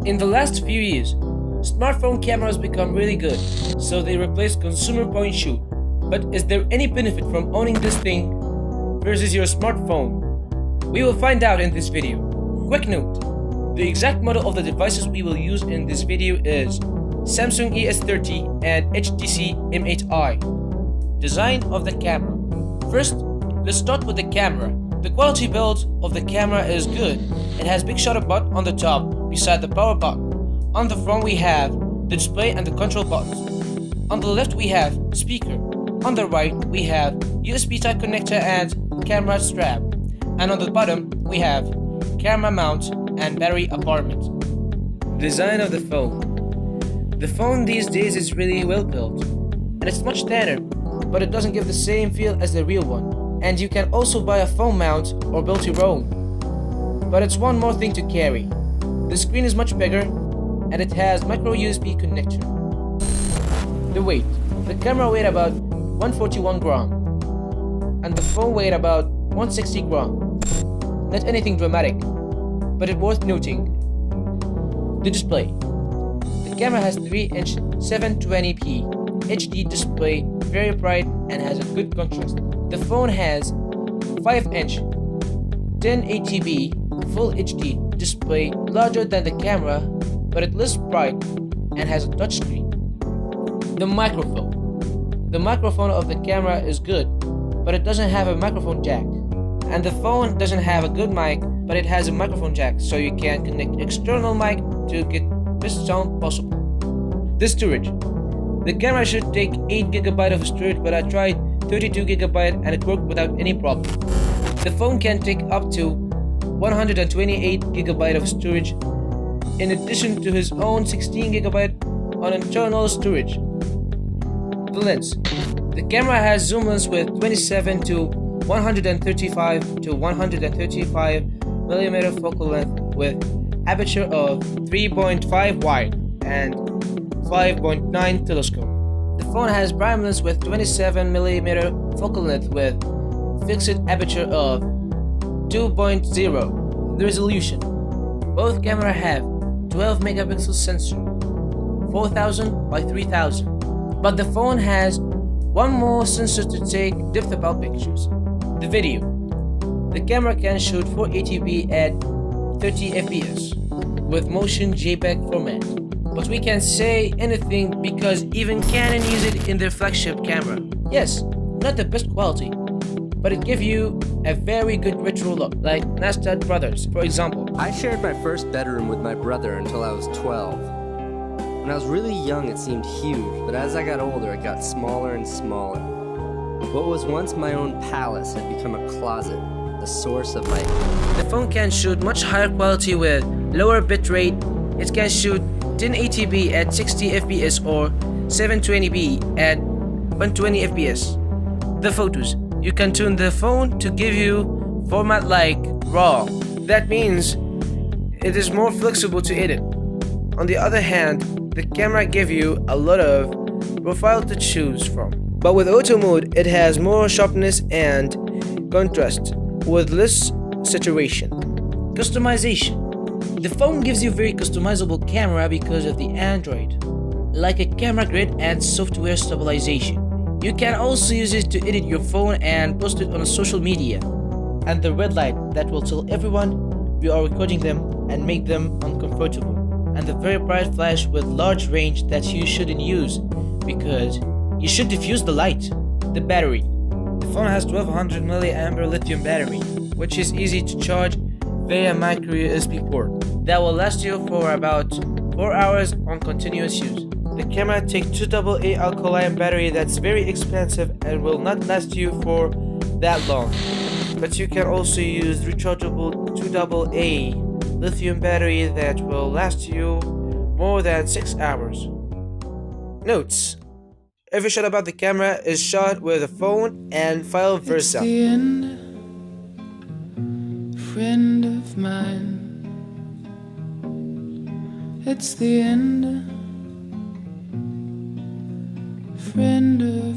In the last few years, smartphone cameras become really good, so they replace consumer point shoot. But is there any benefit from owning this thing versus your smartphone? We will find out in this video. Quick note, the exact model of the devices we will use in this video is Samsung ES30 and HTC M8i. Design of the camera. First, let's start with the camera. The quality build of the camera is good. It has big shutter button on the top beside the power button. On the front we have the display and the control buttons. On the left we have speaker. On the right we have USB type connector and camera strap. And on the bottom we have camera mount and battery compartment. Design of the phone. The phone these days is really well built and it's much thinner, but it doesn't give the same feel as the real one. And you can also buy a phone mount or build your own. But it's one more thing to carry. The screen is much bigger and it has micro USB connector. The weight. The camera weighed about 141 gram and the phone weighed about 160 gram. Not anything dramatic, but it's worth noting. The display. The camera has 3-inch 720p HD display, very bright and has a good contrast. The phone has 5-inch 1080p Full HD display, larger than the camera, but it's less bright and has a touchscreen. The microphone. The microphone of the camera is good, but it doesn't have a microphone jack. And the phone doesn't have a good mic, but it has a microphone jack, so you can connect external mic to get best sound possible. The storage. The camera should take 8GB of storage, but I tried 32GB and it worked without any problem. The phone can take up to 128GB of storage, in addition to his own 16GB on internal storage. The lens. The camera has zoom lens with 27 to 135 to 135mm focal length with aperture of 3.5 wide and 5.9 telescope. The phone has prime lens with 27mm focal length with fixed aperture of 2.0. The resolution. Both cameras have 12 megapixel sensor, 4000 by 3000. But the phone has one more sensor to take depth of pictures. The video. The camera can shoot 480p at 30 fps with motion JPEG format. But we can say anything because even Canon use it in their flagship camera. Yes, not the best quality, but it gives you a very good retro look, like Nasdaq Brothers, for example. I shared my first bedroom with my brother until I was 12. When I was really young, it seemed huge, but as I got older, it got smaller and smaller. What was once my own palace had become a closet, the source of my... The phone can shoot much higher quality with lower bitrate. It can shoot 1080p at 60 fps or 720p at 120 fps. The photos. You can tune the phone to give you format like RAW. That means it is more flexible to edit. On the other hand, the camera gives you a lot of profile to choose from. But with auto mode, it has more sharpness and contrast with less saturation. Customization. The phone gives you very customizable camera because of the Android, like a camera grid and software stabilization. You can also use it to edit your phone and post it on social media. And the red light that will tell everyone you are recording them and make them uncomfortable. And the very bright flash with large range that you shouldn't use because you should diffuse the light. The battery. The phone has 1200 mAh lithium battery, which is easy to charge via micro USB port. That will last you for about 4 hours on continuous use. The camera takes 2 AA alkaline battery that's very expensive and will not last you for that long. But you can also use rechargeable 2 AA lithium battery that will last you more than 6 hours. Notes. Every shot about the camera is shot with a phone and vice versa. It's the end, friend of mine. It's the end, friend of